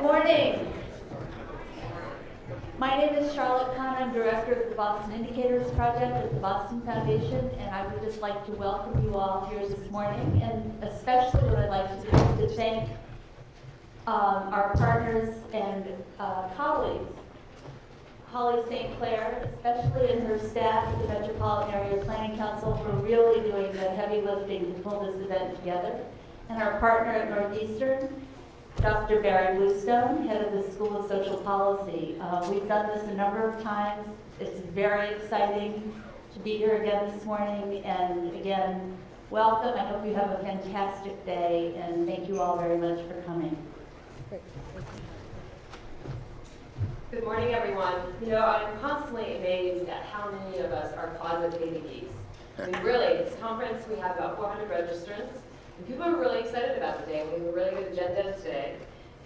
Good morning. My name is Charlotte Kahn. I'm director of the Boston Indicators Project at the Boston Foundation, and I would just like to welcome you all here this morning, and especially what I'd like to do is to thank our partners and colleagues. Holly St. Clair, especially and her staff at the Metropolitan Area Planning Council, for really doing the heavy lifting to pull this event together. And our partner at Northeastern, Dr. Barry Bluestone, head of the School of Social Policy. We've done this a number of times. It's very exciting to be here again this morning. And again, welcome. I hope you have a fantastic day, and thank you all very much for coming. Good morning, everyone. You know, I'm constantly amazed at how many of us are closet data geeks. I mean, really, this conference, we have about 400 registrants, and people are really excited about the day. We have a really good agenda today.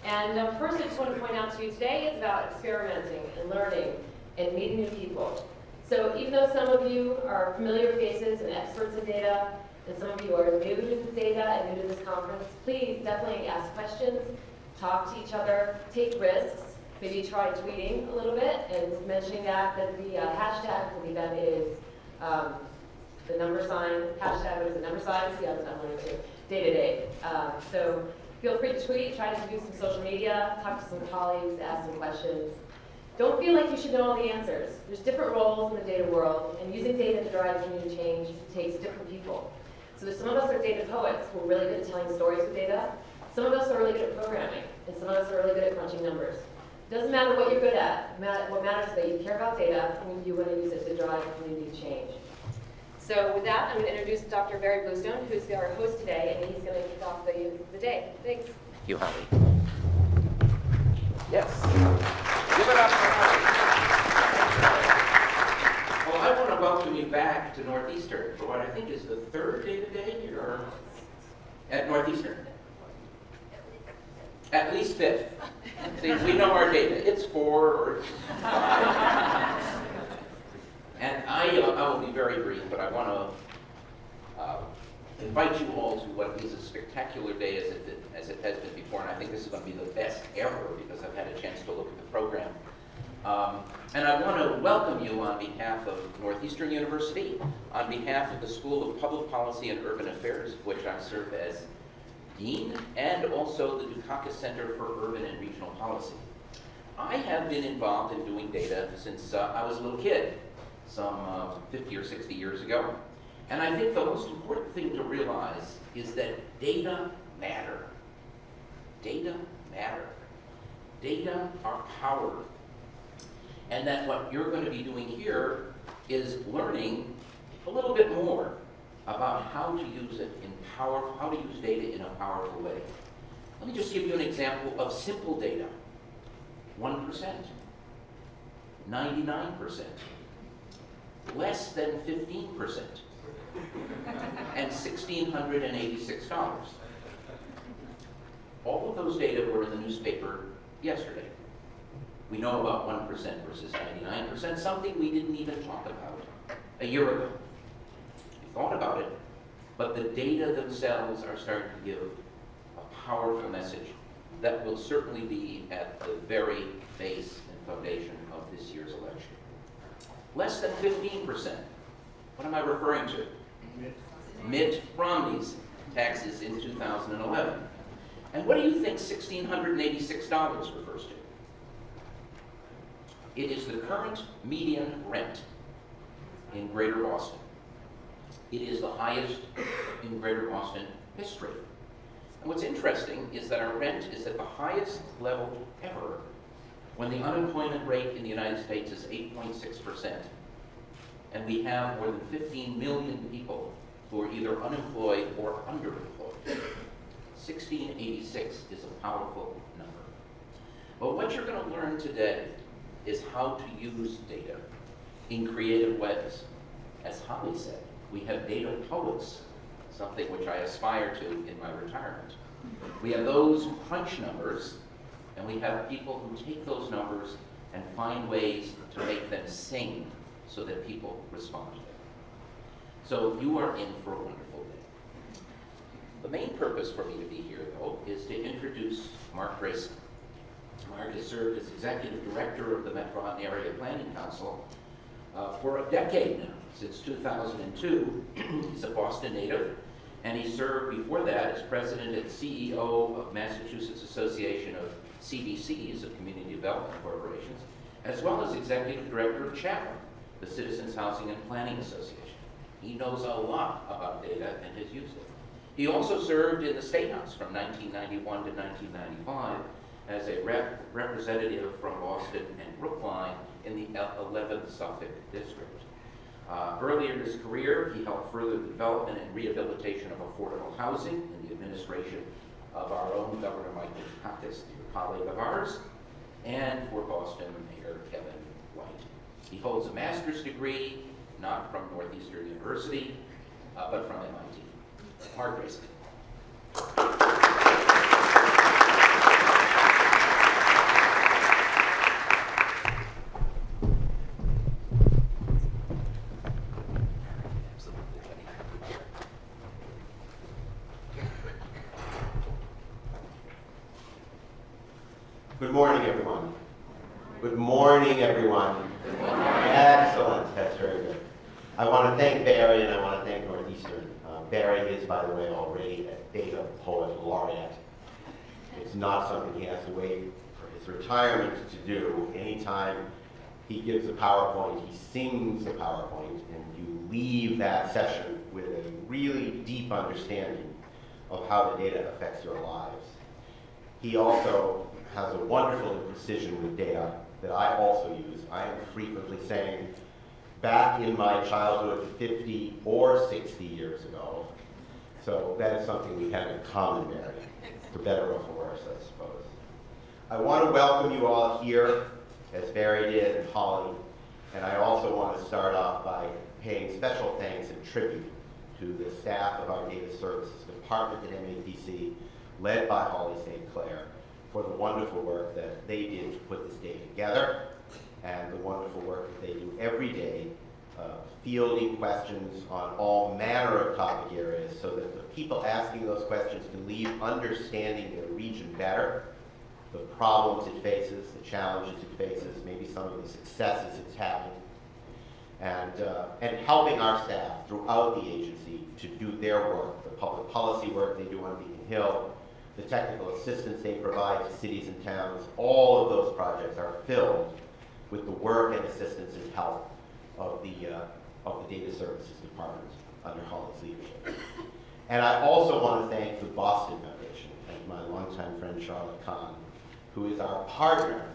And first, I just want to point out to you, today is about experimenting and learning and meeting new people. So even though some of you are familiar faces and experts in data, and some of you are new to data and new to this conference, please definitely ask questions, talk to each other, take risks. Maybe try tweeting a little bit and mentioning that the hashtag for the event is the number sign, hashtag is the number sign, see, I'm learning too, day to day. So feel free to tweet, try to do some social media, talk to some colleagues, ask some questions. Don't feel like you should know all the answers. There's different roles in the data world, and using data to drive community change takes different people. So some of us are data poets who are really good at telling stories with data. Some of us are really good at programming, and some of us are really good at crunching numbers. It doesn't matter what you're good at. What matters is that you care about data and you want to use it to drive community change. So with that, I'm going to introduce Dr. Barry Bluestone, who's our host today, and he's going to kick off the day. Thanks. Thank you, Holly. Yes. Give it up for Holly. Well, I want to welcome you back to Northeastern for what I think is the third data day here at Northeastern. At least fifth. See, we know our data. It's 4 or 5. And I will be very brief, but I want to invite you all to what is a spectacular day as it has been before, and I think this is going to be the best ever because I've had a chance to look at the program. And I want to welcome you on behalf of Northeastern University, on behalf of the School of Public Policy and Urban Affairs, of which I serve as Dean, and also the Dukakis Center for Urban and Regional Policy. I have been involved in doing data since I was a little kid, some 50 or 60 years ago. And I think the most important thing to realize is that data matter. Data matter. Data are power. And that what you're going to be doing here is learning a little bit more about how to use it how to use data in a powerful way. Let me just give you an example of simple data. 1%, 99%, less than 15%, and $1,686. All of those data were in the newspaper yesterday. We know about 1% versus 99%, something we didn't even talk about a year ago. We thought about it, but the data themselves are starting to give a powerful message that will certainly be at the very base and foundation of this year's election. Less than 15%. What am I referring to? Mitt Romney's taxes in 2011. And what do you think $1,686 refers to? It is the current median rent in Greater Boston. It is the highest in Greater Boston history. And what's interesting is that our rent is at the highest level ever when the unemployment rate in the United States is 8.6%. And we have more than 15 million people who are either unemployed or underemployed. 1686 is a powerful number. But what you're going to learn today is how to use data in creative ways. As Holly said, we have data poets, something which I aspire to in my retirement. We have those who crunch numbers, and we have people who take those numbers and find ways to make them sing so that people respond to them. So you are in for a wonderful day. The main purpose for me to be here, though, is to introduce Marc Draisen. Marc has served as Executive Director of the Metropolitan Area Planning Council for a decade now, since 2002. He's a Boston native, and he served before that as President and CEO of Massachusetts Association of CDCs, of Community Development Corporations, as well as Executive Director of CHAPA, the Citizens Housing and Planning Association. He knows a lot about data and has used it. He also served in the State House from 1991 to 1995 as a representative from Boston and Brookline in the 11th Suffolk District. Earlier in his career, he helped further the development and rehabilitation of affordable housing in the administration of our own Governor Michael Dukakis, a colleague of ours, and for Boston Mayor Kevin White. He holds a master's degree, not from Northeastern University, but from MIT. Marc Draisen. Good morning, everyone. Good morning, everyone. Good morning. Excellent. That's very good. I want to thank Barry and I want to thank Northeastern. Barry is, by the way, already a data poet laureate. It's not something he has to wait for his retirement to do. Anytime he gives a PowerPoint, he sings a PowerPoint, and you leave that session with a really deep understanding of how the data affects your lives. He also has a wonderful precision with data that I also use. I am frequently saying, back in my childhood 50 or 60 years ago. So that is something we have in common, Barry, for better or for worse, I suppose. I want to welcome you all here, as Barry did, and Holly, and I also want to start off by paying special thanks and tribute to the staff of our Data Services Department at MAPC, led by Holly St. Clair, for the wonderful work that they did to put this data together, and the wonderful work that they do every day, fielding questions on all manner of topic areas so that the people asking those questions can leave understanding their region better, the problems it faces, the challenges it faces, maybe some of the successes it's having, and helping our staff throughout the agency to do their work, the public policy work they do on Beacon Hill, the technical assistance they provide to cities and towns. All of those projects are filled with the work and assistance and help of the Data Services Department under Holly's leadership. And I also want to thank the Boston Foundation and my longtime friend Charlotte Kahn, who is our partner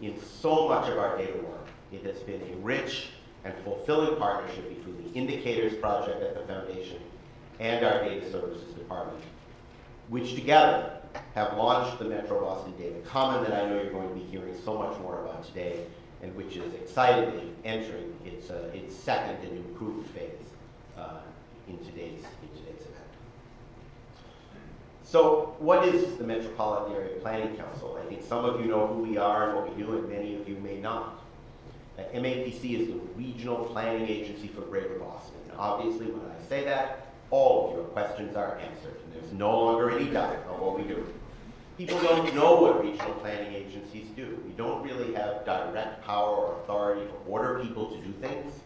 in so much of our data work. It has been a rich and fulfilling partnership between the Indicators Project at the Foundation and our Data Services Department, which together have launched the Metro Boston Data Common that I know you're going to be hearing so much more about today, and which is excitedly entering its second and improved phase in today's event. So what is the Metropolitan Area Planning Council? I think some of you know who we are and what we do, and many of you may not. MAPC is the regional planning agency for Greater Boston. And obviously, when I say that, all of your questions are answered, and there's no longer any doubt about what we do. People don't know what regional planning agencies do. We don't really have direct power or authority to order people to do things,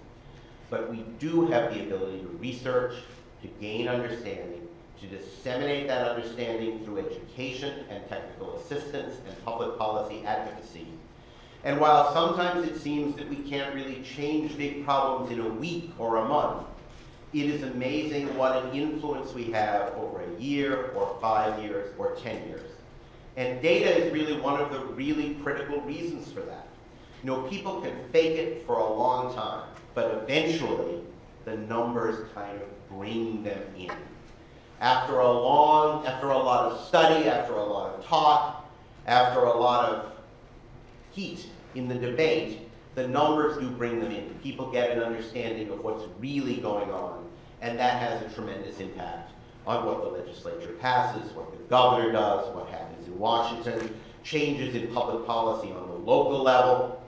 but we do have the ability to research, to gain understanding, to disseminate that understanding through education and technical assistance and public policy advocacy. And while sometimes it seems that we can't really change big problems in a week or a month, it is amazing what an influence we have over a year or 5 years or 10 years. And data is really one of the really critical reasons for that. You know, people can fake it for a long time, but eventually the numbers kind of bring them in. After a lot of study, after a lot of talk, after a lot of heat in the debate, the numbers do bring them in. People get an understanding of what's really going on, and that has a tremendous impact on what the legislature passes, what the governor does, what happens in Washington, changes in public policy on the local level.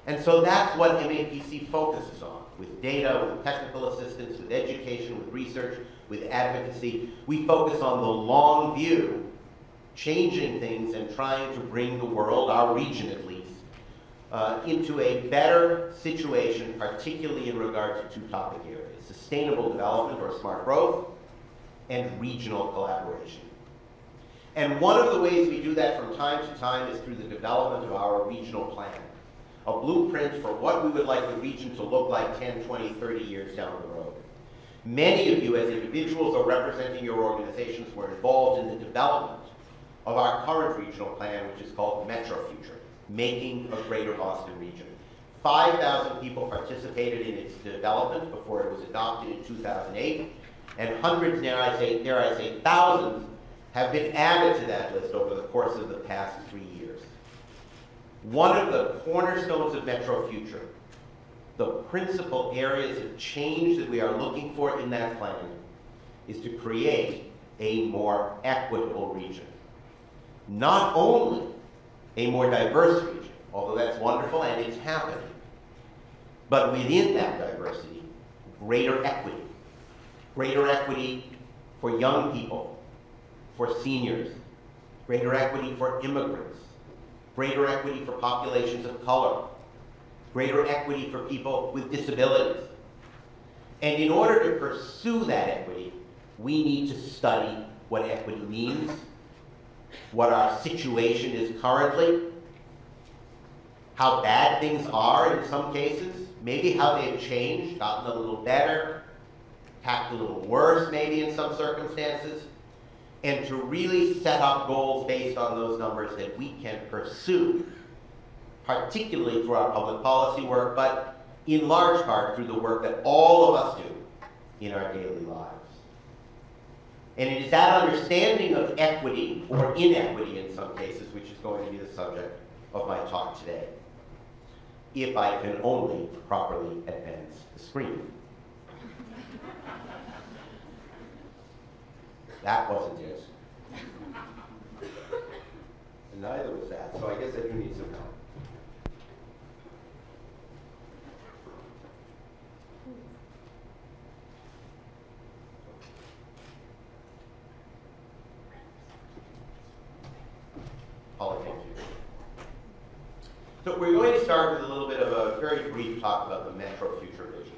And so that's what MAPC focuses on, with data, with technical assistance, with education, with research, with advocacy. We focus on the long view changing things and trying to bring the world, our region at least, into a better situation, particularly in regard to two topic areas: sustainable development or smart growth and regional collaboration. And one of the ways we do that from time to time is through the development of our regional plan, a blueprint for what we would like the region to look like 10, 20, 30 years down the road. Many of you as individuals or representing your organizations were involved in the development of our current regional plan, which is called MetroFuture, Making a Greater Boston Region. 5,000 people participated in its development before it was adopted in 2008, and hundreds, dare I say thousands, have been added to that list over the course of the past 3 years. One of the cornerstones of MetroFuture, the principal areas of change that we are looking for in that plan, is to create a more equitable region. Not only a more diverse region, although that's wonderful and it's happening, but within that diversity, greater equity. Greater equity for young people, for seniors, greater equity for immigrants, greater equity for populations of color, greater equity for people with disabilities. And in order to pursue that equity, we need to study what equity means, what our situation is currently, how bad things are in some cases, maybe how they've changed, gotten a little better, tacked a little worse maybe in some circumstances, and to really set up goals based on those numbers that we can pursue, particularly through our public policy work, but in large part through the work that all of us do in our daily lives. And it is that understanding of equity, or inequity in some cases, which is going to be the subject of my talk today, if I can only properly advance the screen. That wasn't it. And neither was that, so I guess I do need some help. Paula, thank you. So we're going to start with a little bit of a very brief talk about the MetroFuture vision.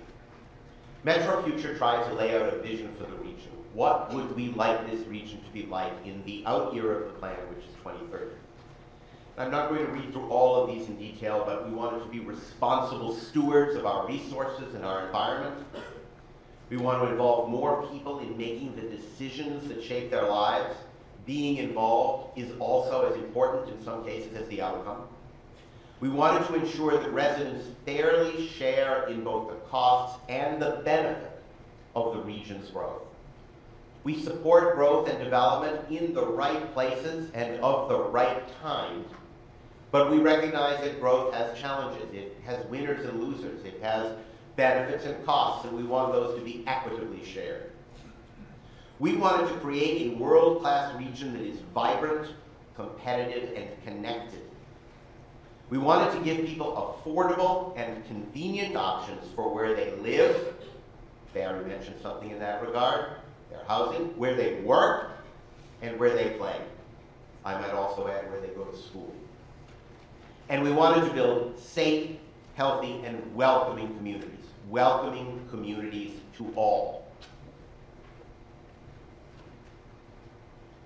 MetroFuture tried to lay out a vision for the region. What would we like this region to be like in the out year of the plan, which is 2030? I'm not going to read through all of these in detail, but we wanted to be responsible stewards of our resources and our environment. We want to involve more people in making the decisions that shape their lives. Being involved is also as important in some cases as the outcome. We wanted to ensure that residents fairly share in both the costs and the benefit of the region's growth. We support growth and development in the right places and of the right kind, but we recognize that growth has challenges. It has winners and losers. It has benefits and costs, and we want those to be equitably shared. We wanted to create a world-class region that is vibrant, competitive, and connected. We wanted to give people affordable and convenient options for where they live. Barry mentioned something in that regard. Their housing, where they work, and where they play. I might also add where they go to school. And we wanted to build safe, healthy, and welcoming communities to all.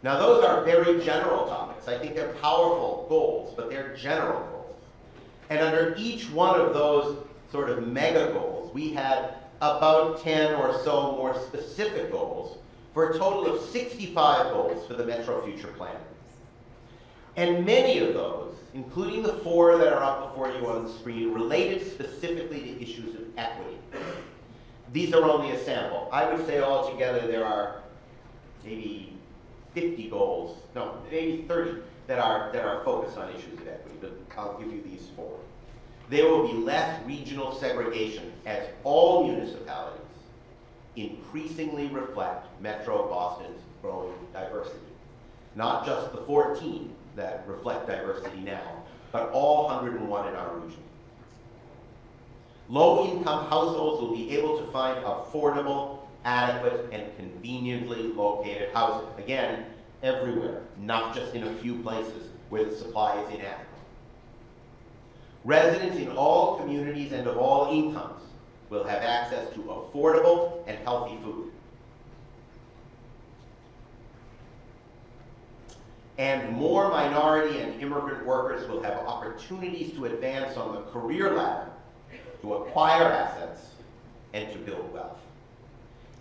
Now those are very general topics. I think they're powerful goals, but they're general goals. And under each one of those sort of mega goals, we had about 10 or so more specific goals for a total of 65 goals for the MetroFuture plan. And many of those, including the 4 that are up before you on the screen, related specifically to issues of equity. These are only a sample. I would say altogether there are maybe 50 goals, no, maybe 30 that are focused on issues of equity, but I'll give you these 4. There will be less regional segregation as all municipalities increasingly reflect Metro Boston's growing diversity. Not just the 14 that reflect diversity now, but all 101 in our region. Low-income households will be able to find affordable, adequate, and conveniently located housing. Again, everywhere, not just in a few places where the supply is inadequate. Residents in all communities and of all incomes will have access to affordable and healthy food. And more minority and immigrant workers will have opportunities to advance on the career ladder, to acquire assets, and to build wealth.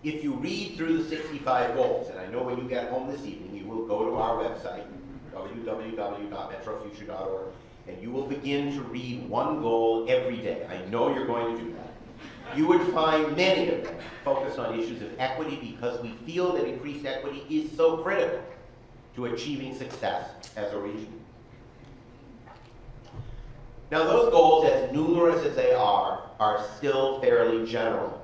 If you read through the 65 goals, and I know when you get home this evening, you will go to our website, www.metrofuture.org, and you will begin to read one goal every day. I know you're going to do that. You would find many of them focused on issues of equity because we feel that increased equity is so critical to achieving success as a region. Now those goals, as numerous as they are still fairly general.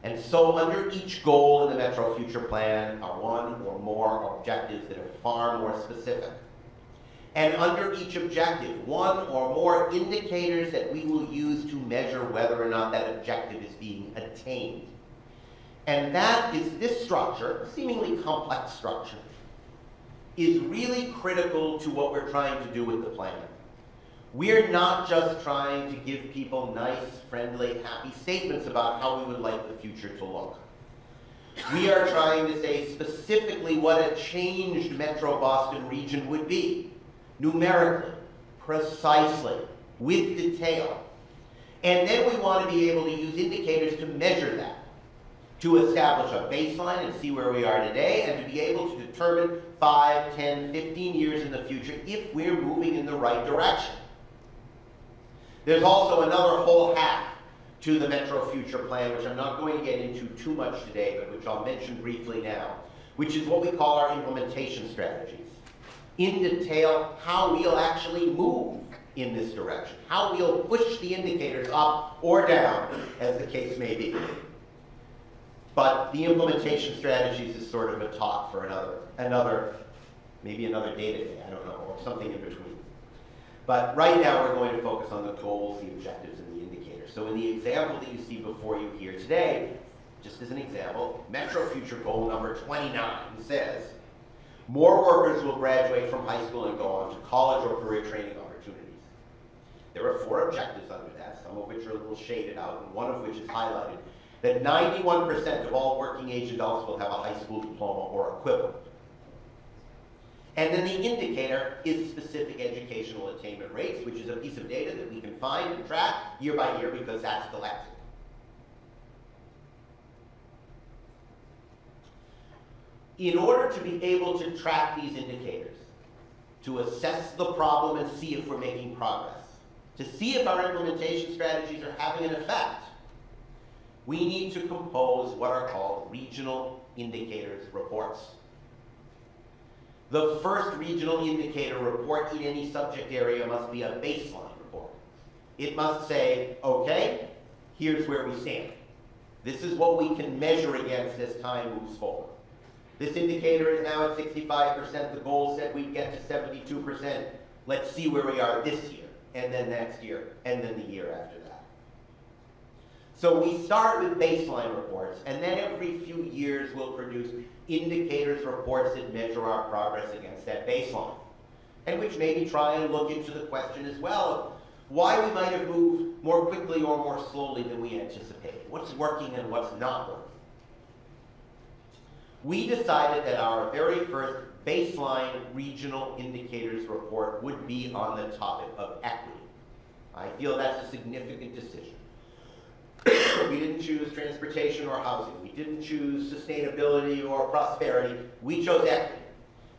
And so under each goal in the MetroFuture plan are one or more objectives that are far more specific. And under each objective, one or more indicators that we will use to measure whether or not that objective is being attained. And that is, this structure, a seemingly complex structure, is really critical to what we're trying to do with the plan. We're not just trying to give people nice, friendly, happy statements about how we would like the future to look. We are trying to say specifically what a changed Metro Boston region would be, numerically, precisely, with detail. And then we want to be able to use indicators to measure that, to establish a baseline and see where we are today, and to be able to determine 5, 10, 15 years in the future if we're moving in the right direction. There's also another whole half to the MetroFuture plan, which I'm not going to get into too much today, but which I'll mention briefly now, which is what we call our implementation strategies. In detail, how we'll actually move in this direction, how we'll push the indicators up or down, as the case may be. But the implementation strategies is sort of a talk for maybe another day, I don't know, or something in between. But right now we're going to focus on the goals, the objectives, and the indicators. So in the example that you see before you here today, just as an example, MetroFuture goal number 29 says, more workers will graduate from high school and go on to college or career training opportunities. There are 4 objectives under that, some of which are a little shaded out, and one of which is highlighted, that 91% of all working age adults will have a high school diploma or equivalent. And then the indicator is specific educational attainment rates, which is a piece of data that we can find and track year by year because that's collected. In order to be able to track these indicators, to assess the problem and see if we're making progress, to see if our implementation strategies are having an effect, we need to compose what are called regional indicators reports. The first regional indicator report in any subject area must be a baseline report. It must say, okay, here's where we stand. This is what we can measure against as time moves forward. This indicator is now at 65%. The goal said we'd get to 72%. Let's see where we are this year, and then next year, and then the year after that. So we start with baseline reports, and then every few years we'll produce indicators reports that measure our progress against that baseline, and which maybe try and look into the question as well of why we might have moved more quickly or more slowly than we anticipated. What's working and what's not working. We decided that our very first baseline regional indicators report would be on the topic of equity. I feel that's a significant decision. We didn't choose transportation or housing. We didn't choose sustainability or prosperity. We chose equity.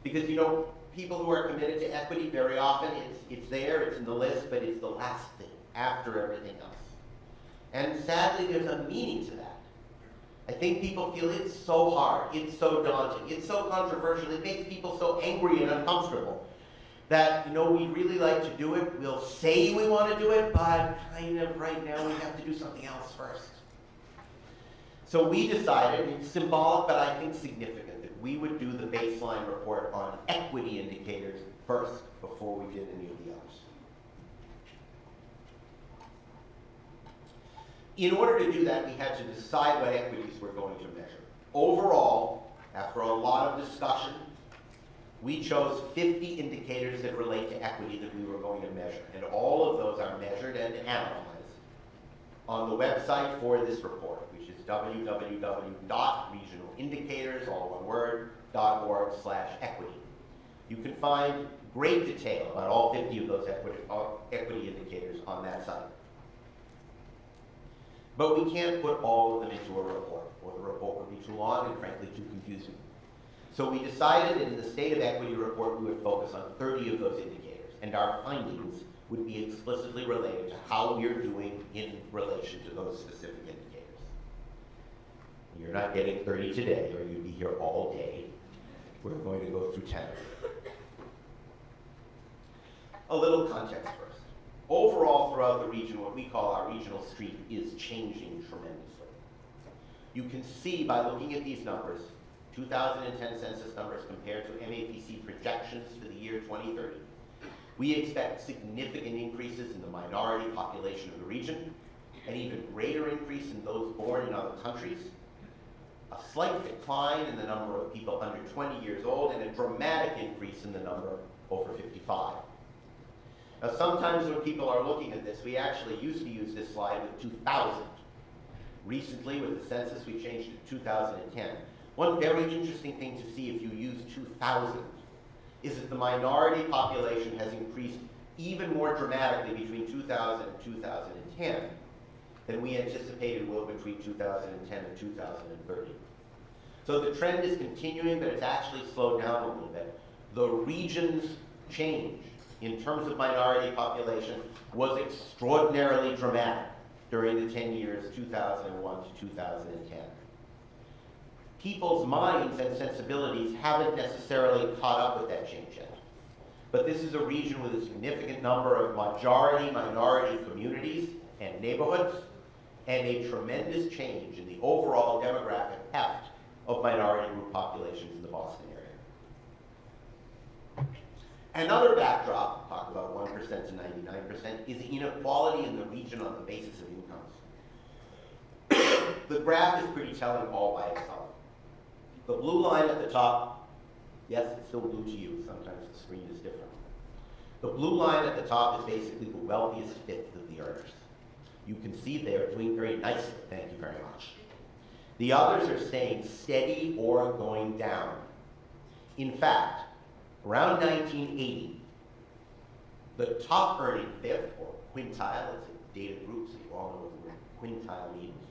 Because, you know, people who are committed to equity, very often it's there, it's in the list, but it's the last thing after everything else. And sadly, there's a meaning to that. I think people feel it's so hard, it's so daunting, it's so controversial, it makes people so angry and uncomfortable that, you know, we really like to do it. We'll say we want to do it, but kind of right now we have to do something else first. So we decided, it's symbolic but I think significant, that we would do the baseline report on equity indicators first before we did any of the others. In order to do that, we had to decide what equities we're going to measure. Overall, after a lot of discussion, we chose 50 indicators that relate to equity that we were going to measure. And all of those are measured and analyzed on the website for this report, which is www.regionalindicators, all one word, .org/equity. You can find great detail about all 50 of those equity indicators on that site. But we can't put all of them into a report, or the report would be too long and frankly too confusing. So we decided that in the State of Equity report we would focus on 30 of those indicators, and our findings would be explicitly related to how we're doing in relation to those specific indicators. You're not getting 30 today, or you'd be here all day. We're going to go through 10 of them. A little context first. Overall, throughout the region, what we call our regional street is changing tremendously. You can see by looking at these numbers, 2010 census numbers compared to MAPC projections for the year 2030. We expect significant increases in the minority population of the region, an even greater increase in those born in other countries, a slight decline in the number of people under 20 years old, and a dramatic increase in the number over 55. Now, sometimes when people are looking at this, we actually used to use this slide with 2000. Recently, with the census, we changed it to 2010. One very interesting thing to see if you use 2000 is that the minority population has increased even more dramatically between 2000 and 2010 than we anticipated will between 2010 and 2030. So the trend is continuing, but it's actually slowed down a little bit. The region's change in terms of minority population was extraordinarily dramatic during the 10 years 2001 to 2010. People's minds and sensibilities haven't necessarily caught up with that change yet. But this is a region with a significant number of majority-minority communities and neighborhoods, and a tremendous change in the overall demographic heft of minority group populations in the Boston area. Another backdrop, talk about 1% to 99%, is inequality in the region on the basis of incomes. The graph is pretty telling all by itself. The blue line at the top, yes, it's still blue to you, sometimes the screen is different. The blue line at the top is basically the wealthiest fifth of the earners. You can see they're doing very nicely, thank you very much. The others are staying steady or going down. In fact, around 1980, the top earning fifth, or quintile, it's a data group, so you all know what the word quintile means,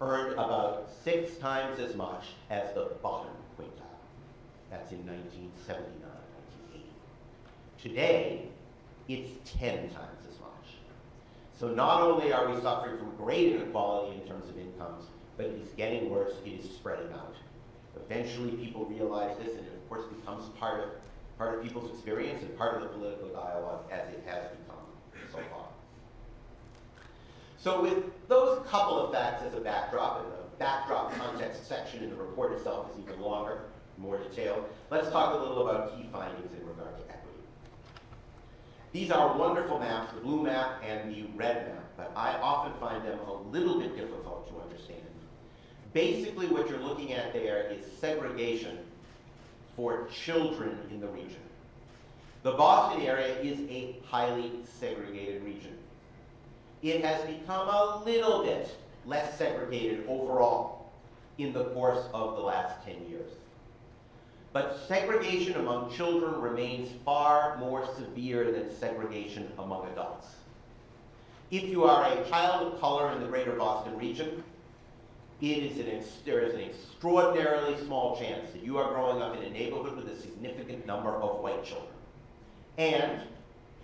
earned about 6 times as much as the bottom quintile. That's in 1979, 1980. Today, it's 10 times as much. So not only are we suffering from great inequality in terms of incomes, but it is getting worse, it is spreading out. Eventually people realize this, and it of course becomes part of people's experience and part of the political dialogue as it has become so far. So with those couple of facts as a backdrop, and the backdrop context section in the report itself is even longer, more detailed, let's talk a little about key findings in regard to equity. These are wonderful maps, the blue map and the red map, but I often find them a little bit difficult to understand. Basically what you're looking at there is segregation for children in the region. The Boston area is a highly segregated region. It has become a little bit less segregated overall in the course of the last 10 years. But segregation among children remains far more severe than segregation among adults. If you are a child of color in the greater Boston region, there is an extraordinarily small chance that you are growing up in a neighborhood with a significant number of white children. And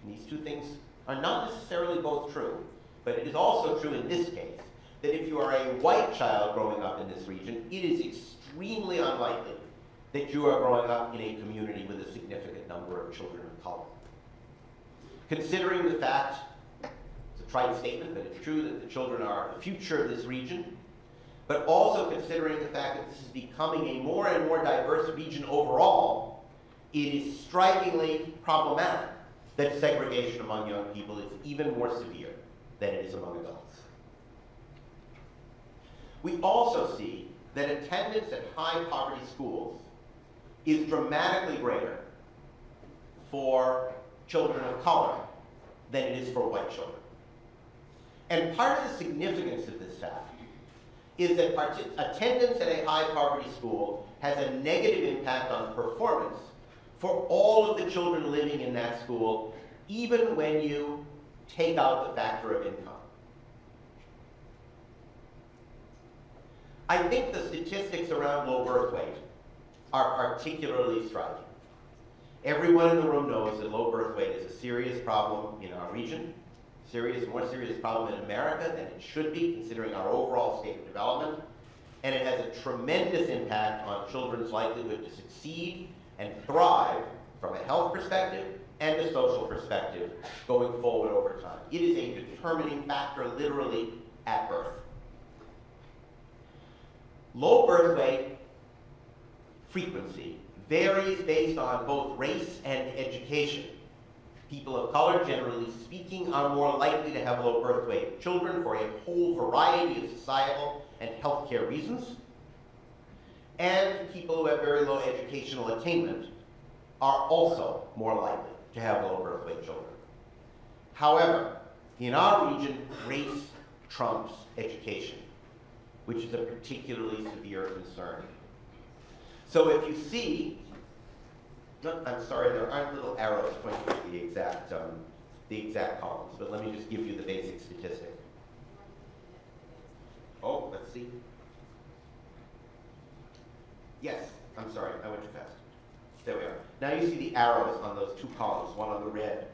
these two things are not necessarily both true, but it is also true in this case that if you are a white child growing up in this region, it is extremely unlikely that you are growing up in a community with a significant number of children of color. Considering the fact, it's a trite statement, but it's true that the children are the future of this region, but also considering the fact that this is becoming a more and more diverse region overall, it is strikingly problematic that segregation among young people is even more severe than it is among adults. We also see that attendance at high poverty schools is dramatically greater for children of color than it is for white children. And part of the significance of this fact is that attendance at a high poverty school has a negative impact on performance for all of the children living in that school, even when you take out the factor of income. I think the statistics around low birth weight are particularly striking. Everyone in the room knows that low birth weight is a serious problem in our region, more serious problem in America than it should be, considering our overall state of development. And it has a tremendous impact on children's likelihood to succeed and thrive from a health perspective and a social perspective going forward over time. It is a determining factor literally at birth. Low birth weight frequency varies based on both race and education. People of color, generally speaking, are more likely to have low birth weight children for a whole variety of societal and healthcare reasons. And people who have very low educational attainment are also more likely to have low birth weight children. However, in our region, race trumps education, which is a particularly severe concern. So if you see, I'm sorry, there aren't little arrows pointing to the exact columns, but let me just give you the basic statistic. Oh, let's see. Yes, I'm sorry, I went too fast. There we are. Now you see the arrows on those two columns, one on the red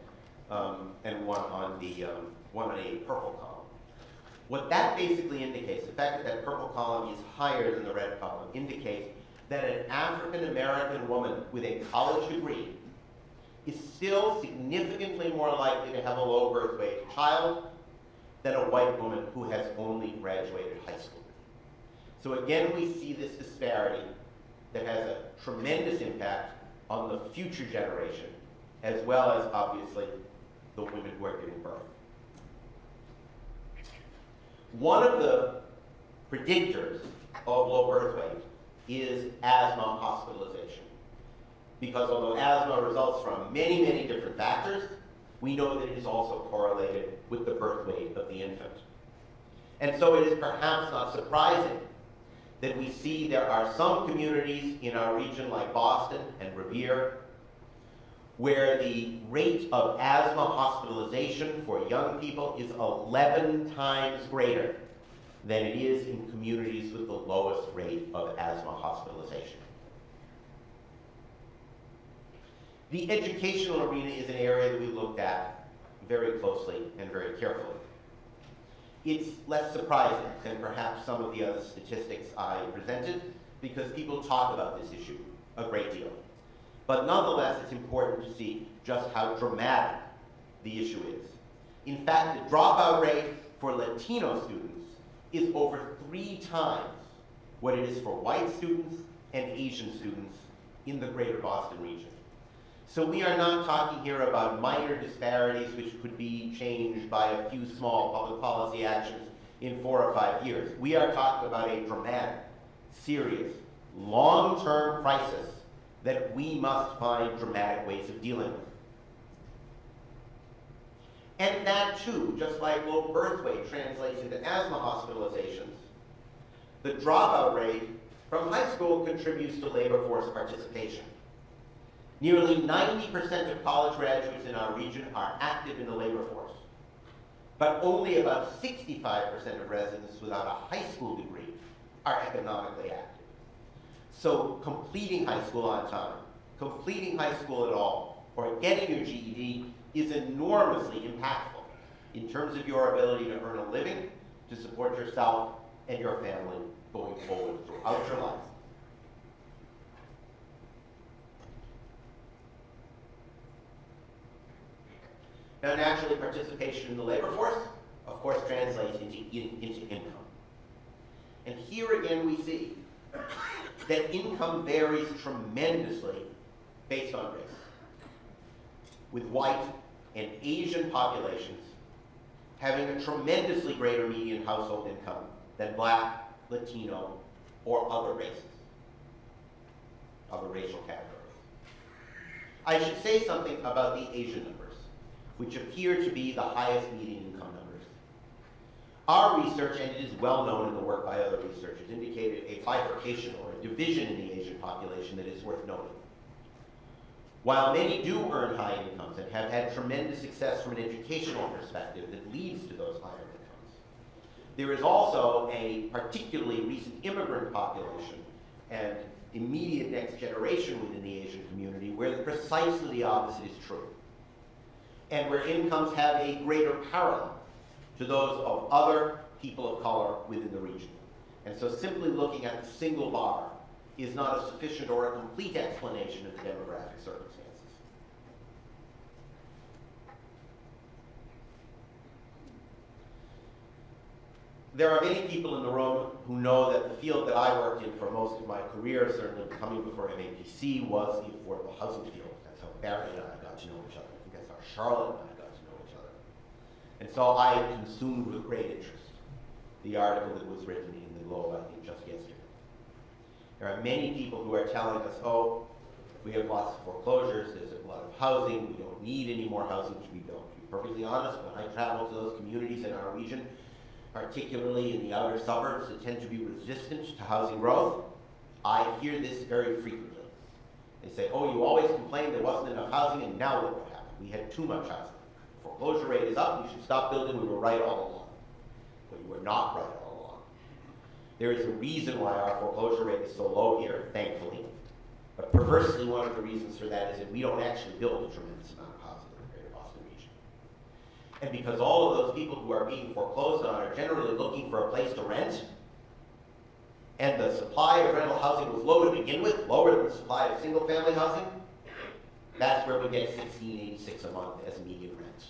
and one on a purple column. What that basically indicates, the fact that that purple column is higher than the red column, indicates that an African American woman with a college degree is still significantly more likely to have a low birth weight child than a white woman who has only graduated high school. So again, we see this disparity that has a tremendous impact on the future generation, as well as obviously the women who are giving birth. One of the predictors of low birth weight is asthma hospitalization. Because although asthma results from many, many different factors, we know that it is also correlated with the birth weight of the infant. And so it is perhaps not surprising that we see there are some communities in our region like Boston and Revere where the rate of asthma hospitalization for young people is 11 times greater than it is in communities with the lowest rate of asthma hospitalization. The educational arena is an area that we looked at very closely and very carefully. It's less surprising than perhaps some of the other statistics I presented because people talk about this issue a great deal. But nonetheless, it's important to see just how dramatic the issue is. In fact, the dropout rate for Latino students is over 3 times what it is for white students and Asian students in the greater Boston region. So we are not talking here about minor disparities which could be changed by a few small public policy actions in 4 or 5 years. We are talking about a dramatic, serious, long-term crisis that we must find dramatic ways of dealing with. And that too, just like low birth weight translates into asthma hospitalizations, the dropout rate from high school contributes to labor force participation. Nearly 90% of college graduates in our region are active in the labor force, but only about 65% of residents without a high school degree are economically active. So completing high school on time, completing high school at all, or getting your GED is enormously impactful in terms of your ability to earn a living, to support yourself and your family going forward throughout your life. Now, naturally, participation in the labor force, of course, translates into income. And here again, we see that income varies tremendously based on race, with white and Asian populations having a tremendously greater median household income than Black, Latino, or other races. of a racial category. I should say something about the Asian numbers, which appear to be the highest median income numbers. Our research, and it is well known in the work by other researchers, indicated a bifurcation or a division in the Asian population that is worth noting. While many do earn high incomes and have had tremendous success from an educational perspective that leads to those higher incomes, there is also a particularly recent immigrant population and immediate next generation within the Asian community where precisely the opposite is true, and where incomes have a greater parallel to those of other people of color within the region. And so simply looking at the single bar is not a sufficient or a complete explanation of the demographic circumstances. There are many people in the room who know that the field that I worked in for most of my career, certainly coming before MAPC, was the affordable housing field. That's how Barry and I got to know each other. I think that's how Charlotte and I got to know each other. And so I consumed with great interest the article that was written in the Globe, I think, just yesterday. There are many people who are telling us, oh, we have lots of foreclosures, there's a lot of housing, we don't need any more housing, which we don't. To be perfectly honest, when I travel to those communities in our region, particularly in the outer suburbs that tend to be resistant to housing growth, I hear this very frequently. They say, oh, you always complained there wasn't enough housing, and now look what happened. We had too much housing. The foreclosure rate is up, we should stop building, we were right all along. But you were not right all along. There is a reason why our foreclosure rate is so low here, thankfully. But perversely, one of the reasons for that is that we don't actually build a tremendous amount of housing in the greater Boston region. And because all of those people who are being foreclosed on are generally looking for a place to rent, and the supply of rental housing was low to begin with, lower than the supply of single-family housing, that's where we get $16.86 a month as median rent.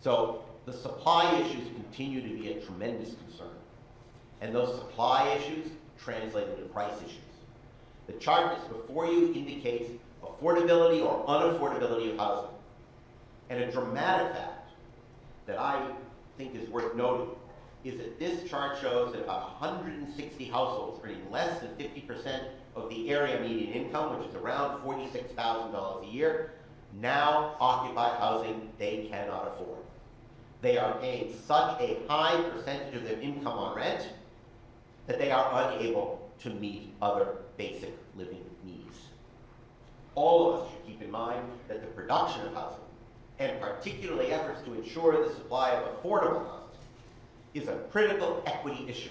So the supply issues continue to be a tremendous concern. And those supply issues translate into price issues. The chart that's before you indicates affordability or unaffordability of housing. And a dramatic fact that I think is worth noting is that this chart shows that about 160 households earning less than 50% of the area median income, which is around $46,000 a year, now occupy housing they cannot afford. They are paying such a high percentage of their income on rent that they are unable to meet other basic living needs. All of us should keep in mind that the production of housing, and particularly efforts to ensure the supply of affordable housing, is a critical equity issue,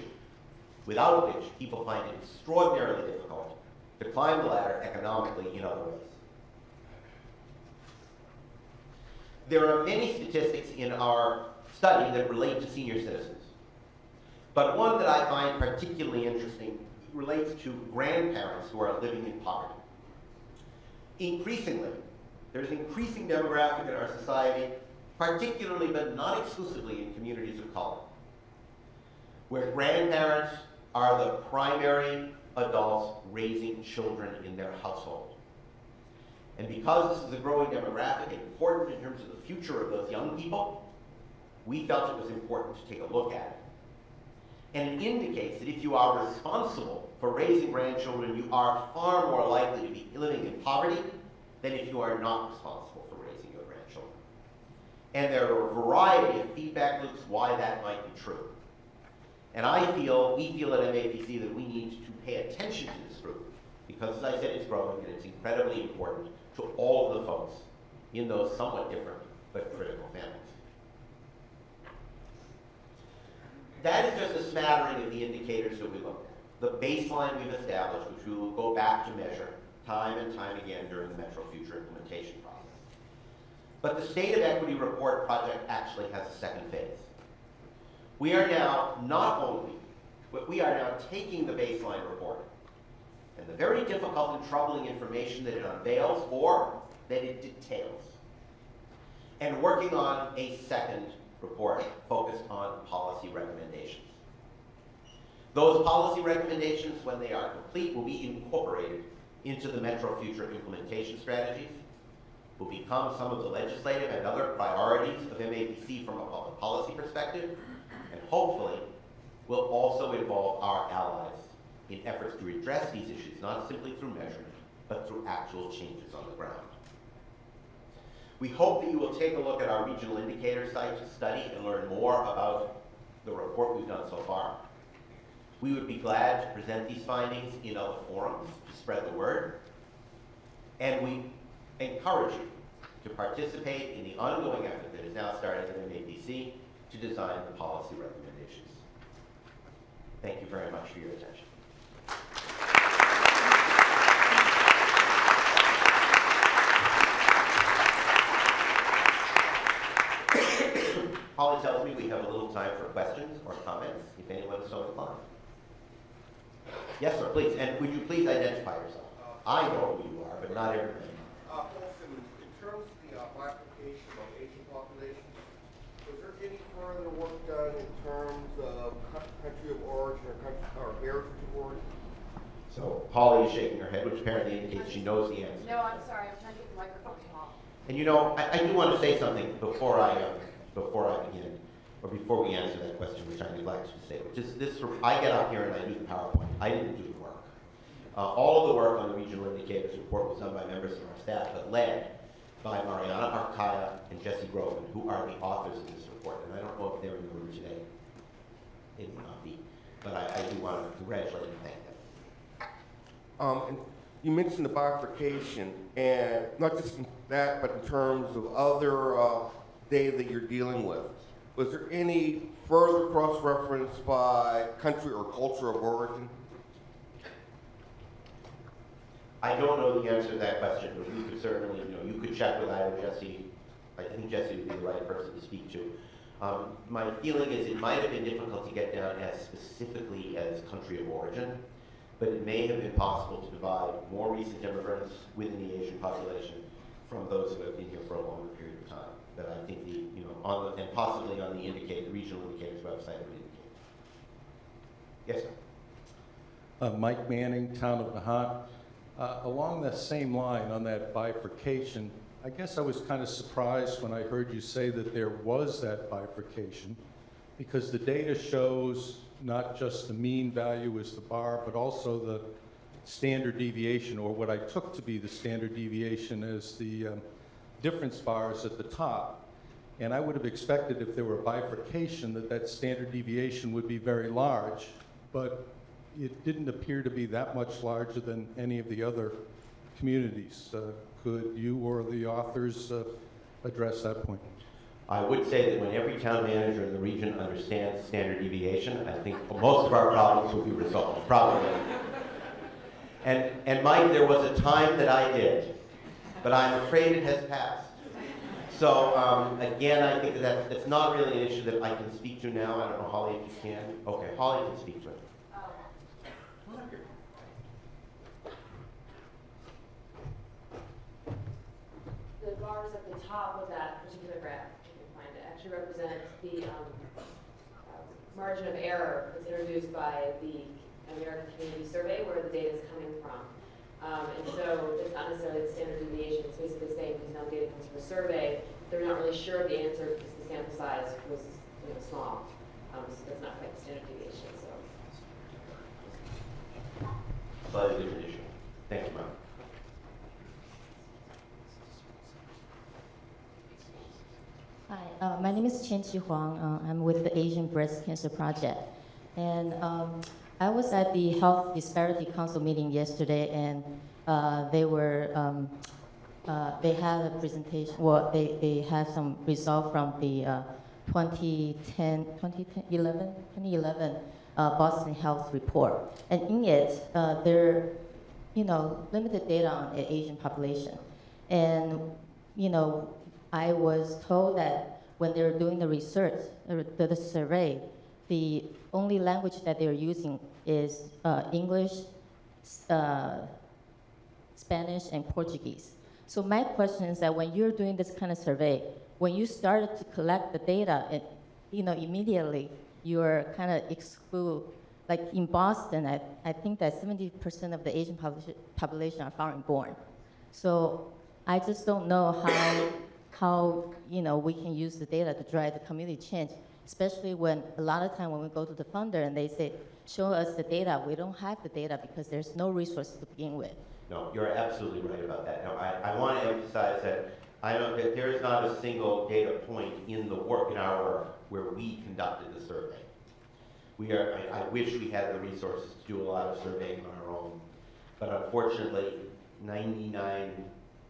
without which people find it extraordinarily difficult to climb the ladder economically in other ways. There are many statistics in our study that relate to senior citizens, but one that I find particularly interesting relates to grandparents who are living in poverty. Increasingly, there's an increasing demographic in our society, particularly but not exclusively in communities of color, where grandparents are the primary adults raising children in their household. And because this is a growing demographic and important in terms of the future of those young people, we felt it was important to take a look at it. And it indicates that if you are responsible for raising grandchildren, you are far more likely to be living in poverty than if you are not responsible for raising your grandchildren. And there are a variety of feedback loops why that might be true. And we feel at MAPC that we need to pay attention to this group, because as I said, it's growing and it's incredibly important to all of the folks in those somewhat different but critical families. That is just a smattering of the indicators that we looked at. The baseline we've established, which we will go back to measure time and time again during the MetroFuture implementation process. But the State of Equity Report project actually has a second phase. We are now we are now taking the baseline report and the very difficult and troubling information that it unveils or that it details, and working on a second report focused on policy recommendations. Those policy recommendations, when they are complete, will be incorporated into the MetroFuture implementation strategies, will become some of the legislative and other priorities of MAPC from a public policy perspective, and hopefully will also involve our allies in efforts to address these issues, not simply through measurement, but through actual changes on the ground. We hope that you will take a look at our regional indicator site to study and learn more about the report we've done so far. We would be glad to present these findings in other forums to spread the word, and we encourage you to participate in the ongoing effort that is now starting at MAPC to design the policy recommendations. Thank you very much for your attention. Holly tells me we have a little time for questions or comments, if anyone is so inclined. Yes, sir, please. And would you please identify yourself? I know who you are, but not everybody. Olson, in terms of the bifurcation of Asian population, was there any further work done in terms of country of origin or heritage of origin? So Holly is shaking her head, which apparently indicates she knows the answer. No, I'm sorry, I'm trying to get the microphone to Paul. And you know, I do want to say something before I begin, or before we answer that question, which I neglected to say, which is this: I get up here and I do the PowerPoint. I didn't do the work. All of the work on the regional indicators report was done by members of our staff, but led by Mariana Arcaya and Jesse Groven, who are the authors of this report. And I don't know if they're in the room today. They may not be, but I do want to congratulate and thank them. And you mentioned the bifurcation, and not just in that, but in terms of other data that you're dealing with. Was there any further cross-reference by country or culture of origin? I don't know the answer to that question, but we could certainly, you could check with either Jesse. I think Jesse would be the right person to speak to. My feeling is it might have been difficult to get down as specifically as country of origin, but it may have been possible to divide more recent immigrants within the Asian population from those who have been here for a longer period of time. That I think and possibly on the regional indicators website would indicate. Yes, sir. Mike Manning, Town of Nahant. Along that same line, on that bifurcation, I guess I was kind of surprised when I heard you say that there was that bifurcation, because the data shows not just the mean value as the bar, but also the standard deviation, or what I took to be the standard deviation as the difference bars at the top. And I would have expected, if there were bifurcation, that standard deviation would be very large, but it didn't appear to be that much larger than any of the other communities. Could you or the authors address that point? I would say that when every town manager in the region understands standard deviation, I think most of our problems will be resolved, probably. And Mike, there was a time that I did, but I'm afraid it has passed. So again, I think that's not really an issue that I can speak to now. I don't know, Holly, if you can. Okay, Holly can speak to it. The bars at the top of that particular graph, if you can find it, actually represent the margin of error that's introduced by the American Community Survey, where the data is coming from. And so it's not necessarily the standard deviation. It's basically saying, because now the data comes from a survey, they're not really sure of the answer because the sample size was small. So that's not quite the standard deviation. So. Slightly different issue. Thank you, Marc. Hi, my name is Chen-Chi Huang. I'm with the Asian Breast Cancer Project. And I was at the Health Disparity Council meeting yesterday, and they had a presentation, well, they had some result from the 2011 Boston Health Report. And in it, there are, limited data on the Asian population. And, I was told that when they're doing the research, the survey, the only language that they're using is English, Spanish, and Portuguese. So my question is that when you're doing this kind of survey, when you started to collect the data, immediately you're kind of exclude, like in Boston, I think that 70% of the Asian population are foreign born. So I just don't know how we can use the data to drive the community change, especially when a lot of time when we go to the funder and they say, show us the data, we don't have the data because there's no resources to begin with. No, you're absolutely right about that. Now, I want to emphasize that that there is not a single data point in our work where we conducted the survey. I wish we had the resources to do a lot of surveying on our own, but unfortunately, 99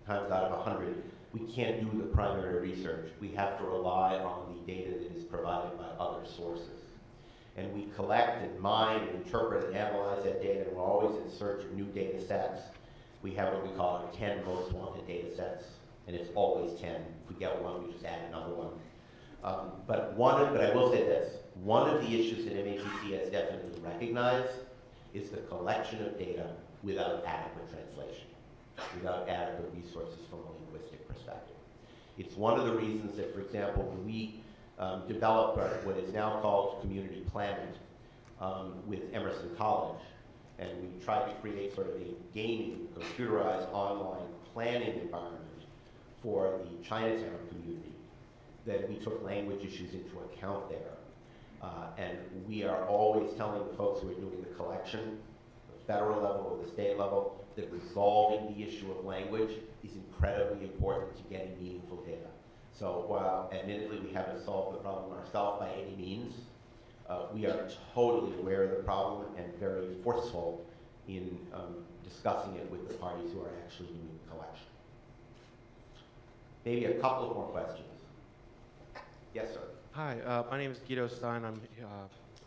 times out of 100, we can't do the primary research. We have to rely on the data that is provided by other sources. And we collect and mine and interpret and analyze that data, and we're always in search of new data sets. We have what we call our 10 most wanted data sets, and it's always 10. If we get one, we just add another one. But I will say this, one of the issues that MAPC has definitely recognized is the collection of data without adequate translation, without adequate resources from a linguistic perspective. It's one of the reasons that, for example, when we developed what is now called community planning with Emerson College, and we tried to create sort of a gaming, computerized online planning environment for the Chinatown community, that we took language issues into account there. And we are always telling the folks who are doing the collection, the federal level or the state level, that resolving the issue of language is incredibly important to getting meaningful data. So while admittedly we haven't solved the problem ourselves by any means, we are totally aware of the problem and very forceful in discussing it with the parties who are actually doing the collection. Maybe a couple of more questions. Yes, sir. Hi, my name is Guido Stein. I'm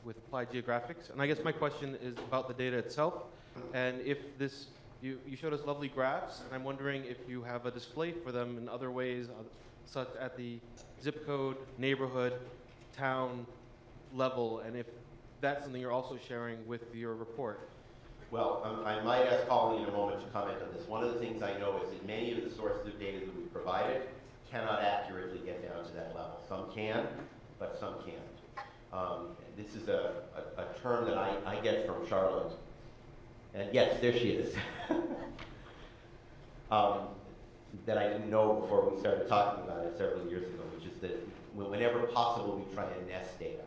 with Applied Geographics, and I guess my question is about the data itself. And if this, you showed us lovely graphs, and I'm wondering if you have a display for them in other ways, such at the zip code, neighborhood, town level, and if that's something you're also sharing with your report. Well, I might ask Colleen in a moment to comment on this. One of the things I know is that many of the sources of data that we provided cannot accurately get down to that level. Some can, but some can't. This is a term that I get from Charlotte. And yes, there she is. That I didn't know before we started talking about it several years ago, which is that whenever possible, we try and nest data.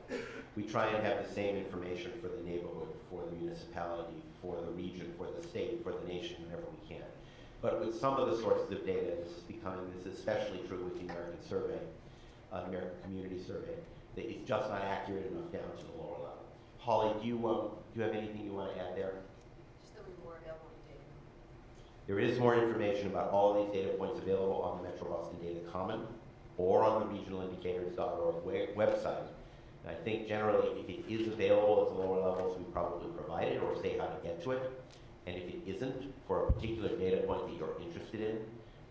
We try and have the same information for the neighborhood, for the municipality, for the region, for the state, for the nation, whenever we can. But with some of the sources of data, this is especially true with the American survey, American Community Survey, that it's just not accurate enough down to the lower level. Holly, do you have anything you want to add there? Just that we more available data. There is more information about all of these data points available on the Metro Boston Data Common or on the regionalindicators.org website. And I think generally if it is available at the lower levels, we probably provide it or say how to get to it. And if it isn't for a particular data point that you're interested in,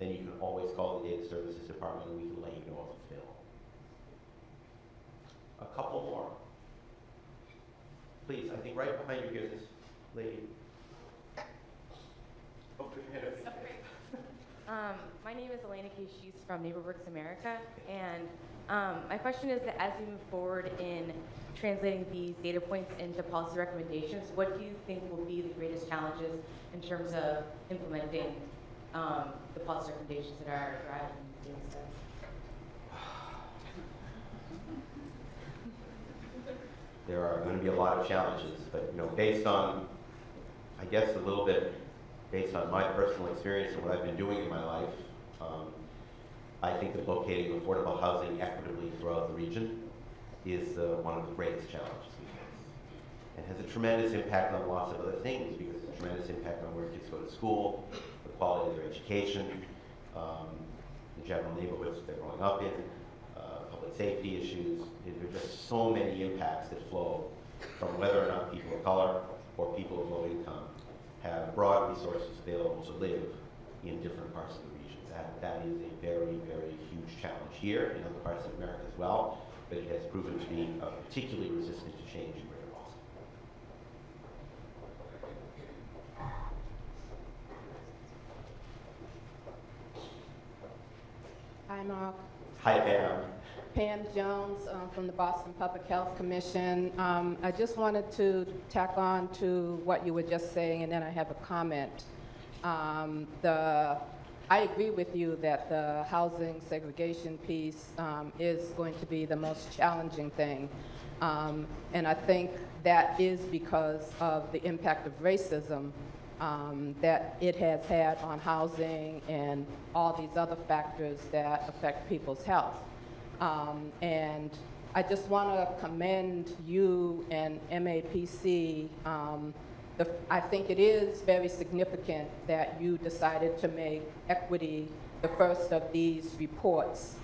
then you can always call the Data Services Department and we can let you know if it's available. A couple more. Please, I think right behind you here, this lady. Oh, put your hand up. My name is Elena K. Sheets from NeighborWorks America, and my question is that as we move forward in translating these data points into policy recommendations, what do you think will be the greatest challenges in terms of implementing the policy recommendations that are derived from these data sets? There are going to be a lot of challenges, but based on, I guess a little bit based on my personal experience and what I've been doing in my life, I think that locating affordable housing equitably throughout the region is one of the greatest challenges we face. And has a tremendous impact on lots of other things, because it's a tremendous impact on where kids go to school, the quality of their education, the general neighborhoods that they're growing up in, public safety issues. There are just so many impacts that flow from whether or not people of color or people of low income have broad resources available to live in different parts of the region. That is a very, very huge challenge here in other parts of America as well, but it has proven to be particularly resistant to change in Greater Boston. Hi, Marc. Hi, Pam. Pam Jones from the Boston Public Health Commission. I just wanted to tack on to what you were just saying, and then I have a comment. The I agree with you that the housing segregation piece is going to be the most challenging thing. And I think that is because of the impact of racism that it has had on housing and all these other factors that affect people's health. And I just want to commend you and MAPC. I think it is very significant that you decided to make equity the first of these reports.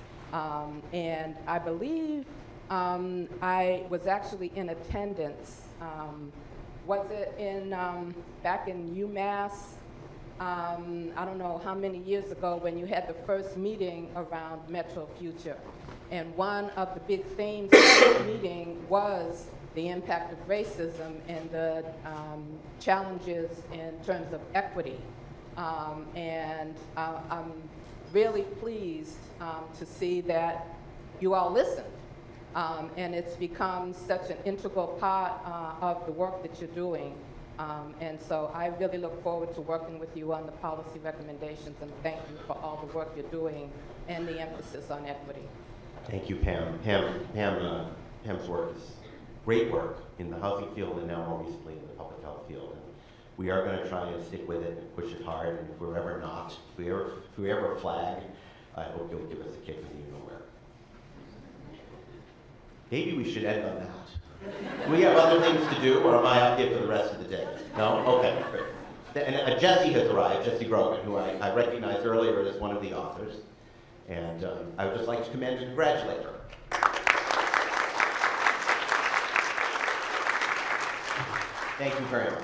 And I believe I was actually in attendance. Was it in back in UMass? I don't know how many years ago when you had the first meeting around MetroFuture. And one of the big themes of the meeting was the impact of racism and the challenges in terms of equity. And I'm really pleased to see that you all listened. And it's become such an integral part of the work that you're doing. And so I really look forward to working with you on the policy recommendations, and thank you for all the work you're doing and the emphasis on equity. Thank you, Pam. Pam's work is great work in the housing field and now more recently in the public health field. And we are going to try and stick with it and push it hard. And if we're ever not, if we ever flag, I hope you'll give us a kick when you know where. Maybe we should end on that. Do we have other things to do, or am I up here for the rest of the day? No? Okay, great. And Jessie has arrived, Jessie Grogan, who I recognized earlier as one of the authors. And I would just like to commend and congratulate her. Thank you very much.